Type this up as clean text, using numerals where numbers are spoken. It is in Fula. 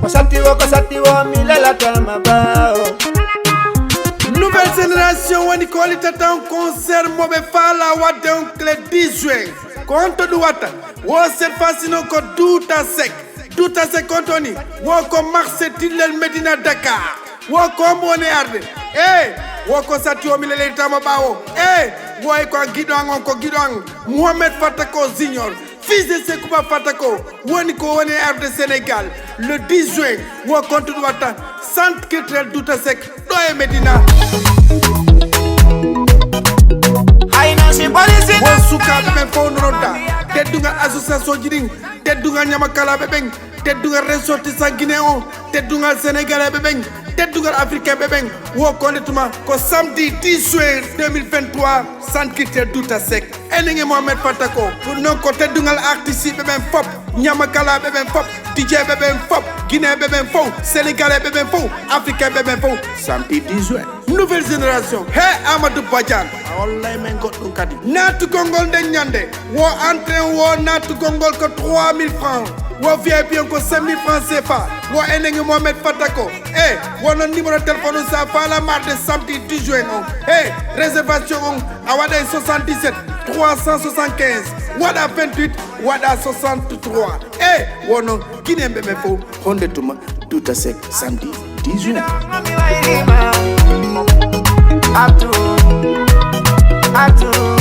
Kosatiwo milela tamabao. Nouvelle génération wani ko li tata un concert mobe fala wadde on clé 10 juin konto du wata wo cette fois-ci non ko Douta Seck kontoni wo ko marché Tilel Medina Dakar wo ko mone arde wo ko satio mi lele tama bawo wo ko gidon Mohamed Fatako Junior fils de Sekouba Fatako woni ko woni arde Sénégal le 10 juin wo konto du wata centre culturel Douta Seck do e Medina wo suka be fo noronda teddungal association jiring teddungal nyamakala be beng teddungal ressortissant guinéen teddungal sénégalais be beng teddungal africain be beng wo kondetuma ko samedi 10 juin 2023 centre culturel Douta Seck enenge Mohamed Fatako pour non ko teddungal artiste be ben fop nyamakala be ben fop DJ be ben fop guinéen be ben fop sénégalais be ben fop africain be ben fop samedi 10 juin nouvelle génération Amadou Badiane wallahi men goddum kadi natu gongol den nyande wo entrain wo natu gongol ko 3000 francs wo VIP ko 5000 francs CFA wo enenge Mohamed Fatako wono numéro téléphone sa fala mardi samedi 10 juin réservation on awada 77 375 wada 28 wada 63 wono kinembe me fo hondetuma Douta Seck samedi 10 juin Atu